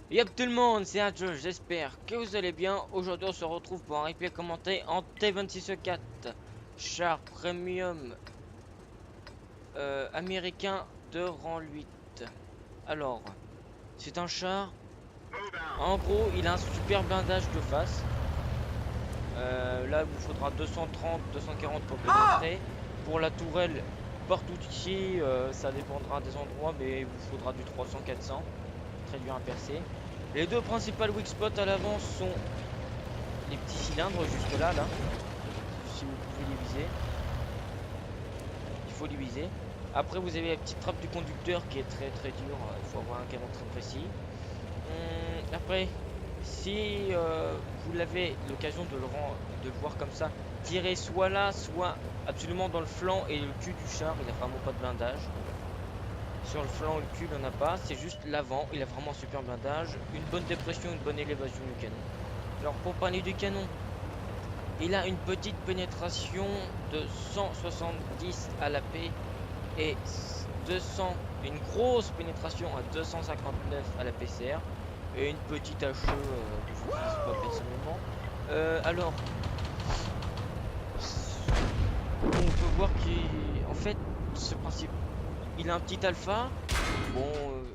Yep tout le monde, c'est Adjo, j'espère que vous allez bien. Aujourd'hui on se retrouve pour un replay commenté en T26E4 char premium américain de rang 8. Alors, c'est un char, en gros il a un super blindage de face. Là il vous faudra 230, 240 pour pénétrer. Pour la tourelle, partout ici, ça dépendra des endroits, mais il vous faudra du 300, 400. Très dur à percer. Les deux principales weak spots à l'avant sont les petits cylindres juste là, si vous pouvez les viser, il faut les viser. Après vous avez la petite trappe du conducteur qui est très très dure, il faut avoir un canon très précis. Après, si vous avez l'occasion de le voir comme ça, tirer soit là, soit absolument dans le flanc et le cul du char, il a vraiment pas de blindage. Sur le flanc, le cul, il en a pas, c'est juste l'avant, il a vraiment un super blindage, une bonne dépression, une bonne élévation du canon. Alors pour parler du canon, il a une petite pénétration de 170 à la P et 200, une grosse pénétration à 259 à la PCR et une petite HE que je n'utilise pas personnellement. Alors, on peut voir qu'en fait, ce principe, il a un petit alpha. Bon,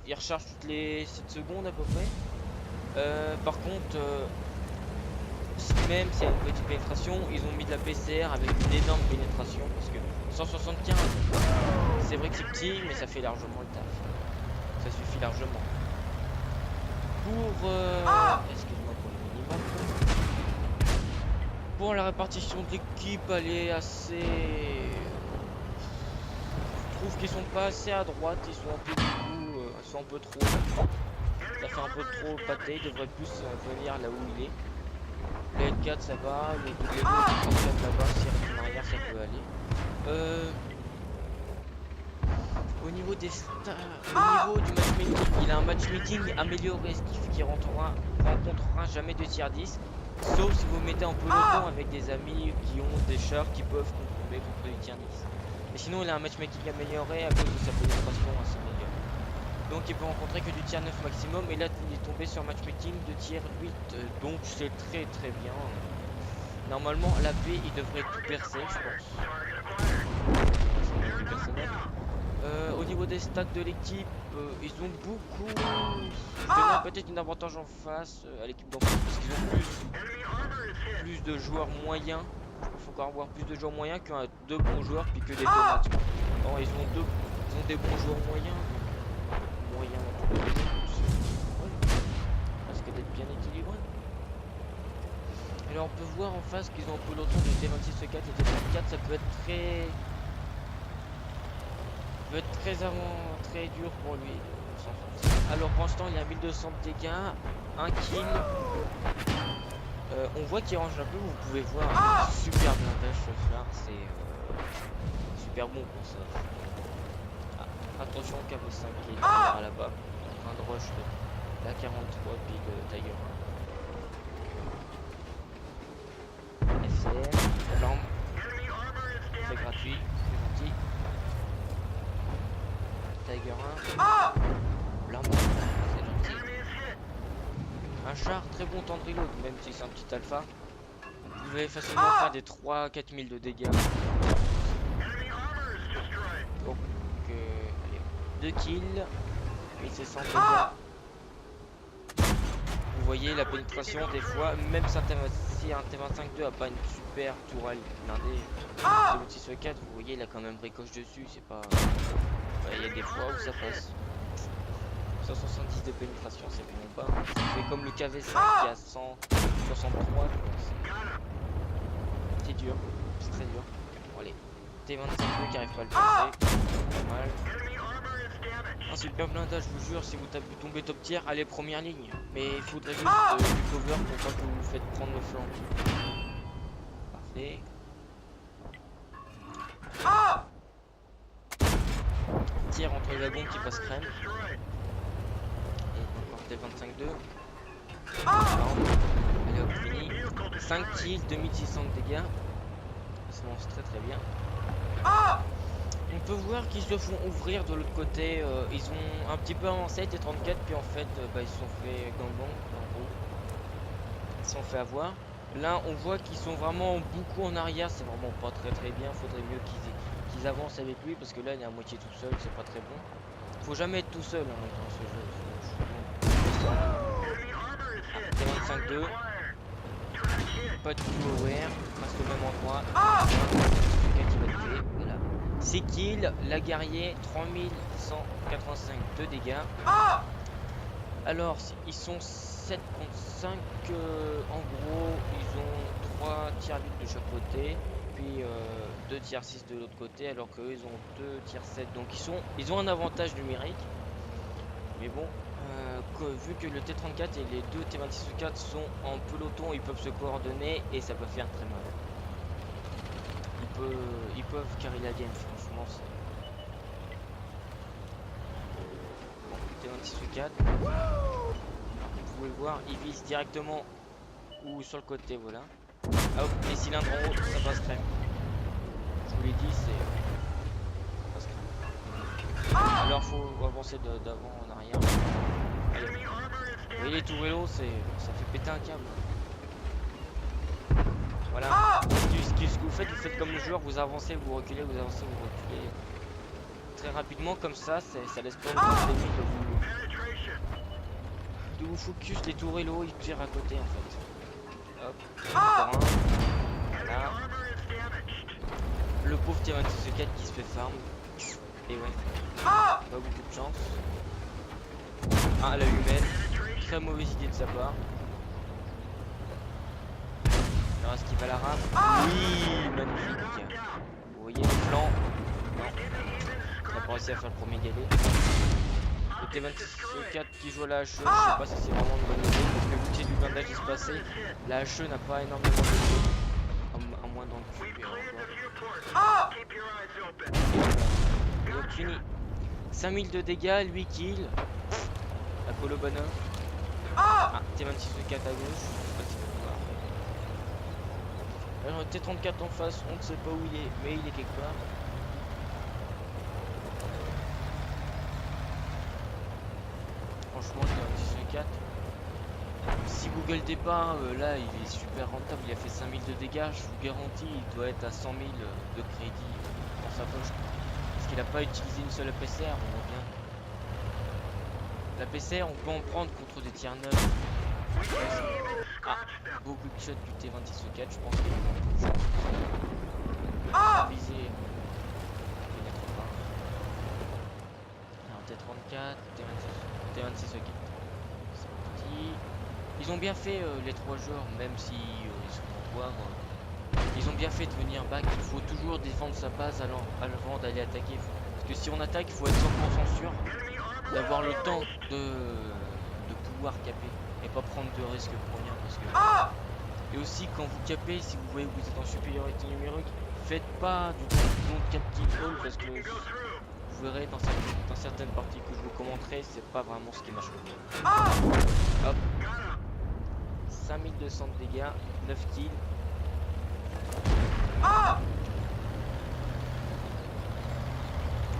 il recharge toutes les 7 secondes à peu près. Par contre, même s'il y a une petite pénétration, ils ont mis de la PCR avec une énorme pénétration parce que 175, c'est vrai que c'est petit, mais ça fait largement le taf. Ça suffit largement. Pour excuse-moi pour le minimum. Pour la répartition de l'équipe, elle est assez. Je trouve qu'ils sont pas assez à droite, ils sont un peu beaucoup, ils sont un peu trop. Ça fait un peu trop pâté, il devrait plus venir là où il est. Le L4 ça va, le double qui fonctionne là-bas, si il reste en arrière ça peut aller. Au niveau des au niveau du matchmaking, il a un matchmaking amélioré, ce qui fait qu'il rencontrera jamais de tier 10. Sauf si vous mettez en peloton avec des amis qui ont des chars qui peuvent tomber contre du tier 10. Mais sinon il a un matchmaking amélioré à cause de sa pénétration assez meilleure. Donc il peut rencontrer que du tier 9 maximum, et là il est tombé sur matchmaking de tier 8, donc c'est très très bien. Normalement la P il devrait tout percer je pense. C'est personnel. Au niveau des stats de l'équipe, ils ont beaucoup. Peut-être une avantage en face à l'équipe d'en face parce qu'ils ont plus de joueurs moyens. Il faut encore avoir plus de joueurs moyens qu'un deux bons joueurs puis que des tomates. Alors ils ont des bons joueurs moyens, donc moyens parce que d'être bien équilibré. Et là on peut voir en face qu'ils ont un peloton de T26E4 et T34, ça peut être très dur pour lui. Alors pour l'instant il a 1200 de dégâts, 1 kill. On voit qu'il range un peu, vous pouvez voir un super blindage ce char, c'est super bon pour ça. Attention KV5 qui est là-bas, en train de rush de la 43 puis de Tiger 1. FCR, flamme, c'est gratuit, c'est gentil. Tiger 1, l'arme, c'est gentil. Un char très bon temps de reload, même si c'est un petit alpha. Vous pouvez facilement faire des 3-4 000 de dégâts. Donc, allez, 2 kills, 1700 dégâts. Vous voyez la pénétration des fois, même si un T25-2 a pas une super tourelle blindée, le T6E4, vous voyez il a quand même ricoche dessus, c'est pas. Il y a des fois où ça passe. 170 de pénétration, c'est vraiment pas. C'est comme le KV5 qui a 163. C'est dur, c'est très dur. Bon, allez, T25 qui arrive pas à le passer. Pas mal. Un super blindage, je vous jure, si vous tombez top tier, allez première ligne. Mais il faudrait juste du cover pour pas que vous vous faites prendre le flanc. Parfait. Tir entre les wagons qui passe crème. Et encore T25-2. Allez hop, fini. 5 kills, 2600 de dégâts. Ça lance très très bien. On peut voir qu'ils se font ouvrir de l'autre côté. Ils ont un petit peu avancé T34, puis en fait, ils se sont fait gangbang, en gros. Ils se sont fait avoir. Là, on voit qu'ils sont vraiment beaucoup en arrière. C'est vraiment pas très bien. Faudrait mieux qu'ils avancent avec lui parce que là, il est à moitié tout seul. C'est pas très bon. Faut jamais être tout seul hein, dans ce jeu. T25-2. Pas du tout aware. Reste au même endroit. Voilà. C'est kill, la guerrier, 3185 de dégâts. Alors, ils sont 7 contre 5. En gros, ils ont 3 tiers 8 de chaque côté. Puis 2 tiers 6 de l'autre côté. Alors qu'eux, ils ont 2 tiers 7. Donc, ils ont un avantage numérique. Mais bon, vu que le T34 et les deux T26-4 sont en peloton, ils peuvent se coordonner et ça peut faire très mal. Ils peuvent carry la game, franchement. Bon, T26-4. Vous pouvez le voir, ils visent directement ou sur le côté, voilà. Hop, les cylindres en haut, ça passe très bien. Je vous l'ai dit, c'est... Alors faut avancer d'avant en arrière. Allez. Vous voyez les tourellos, ça fait péter un câble. Voilà. Ce que vous faites comme le joueur, vous avancez, vous reculez, vous avancez, vous reculez. Très rapidement comme ça laisse pas l'ennemi de vous focus. Les tourellos, ils tirent à côté en fait. Hop. Encore un. Voilà. Le pauvre T26-4 qui se fait farm. Et ouais. Pas beaucoup de chance. Ah, la humaine. Très mauvaise idée de sa part. Alors, est-ce qu'il va la rame? Oui, magnifique. Vous voyez les flancs? Non. On n'a pas réussi à faire le premier galet. Le T26-4 qui joue à la HE, je sais pas si c'est vraiment une bonne idée. Parce que vu que c'est du blindage espacé, la HE n'a pas énormément de dégâts. À moins dans le cube. Donc fini. 5000 de dégâts, 8 kills. La Polo Bonheur. Ah, T26-4 à gauche. Alors T34 en face, on ne sait pas où il est, mais il est quelque part. Franchement, T26-4. Si vous gueulez pas, là il est super rentable, il a fait 5000 de dégâts, je vous garantis, il doit être à 100 000 de crédit dans sa poche. Parce qu'il n'a pas utilisé une seule APCR, on voit bien. La PCR, on peut en prendre contre des tiers 9. Ah, beaucoup de shots du T26-4, je pense qu'il est visé. Alors T34, T26-4. C'est parti. Ils ont bien fait les trois joueurs, même si ils sont en poire. Ils ont bien fait de venir back. Il faut toujours défendre sa base avant d'aller attaquer. Parce que si on attaque, il faut être 100% sûr d'avoir le temps de pouvoir caper et pas prendre de risques pour rien. Parce que... Et aussi quand vous capez, si vous voyez que vous êtes en supériorité numérique, faites pas du don't cap kill all parce que vous verrez dans certaines parties que je vous commenterai, c'est pas vraiment ce qui marche. Hop, 5200 de dégâts, 9 kills.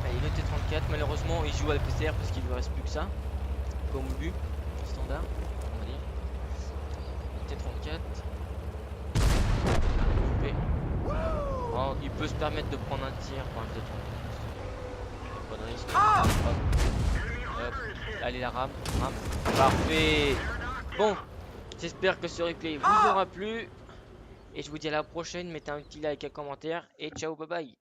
Allez, le T34, malheureusement il joue à la PCR parce qu'il lui reste plus que ça. Comme au but, standard, on va dire. T34. Coupé. Oh, il peut se permettre de prendre un tir par le T34. Pas de risque. Hop. Hop. Allez, la rame. Parfait. Bon, j'espère que ce replay vous aura plu. Et je vous dis à la prochaine. Mettez un petit like, un commentaire. Et ciao, bye bye.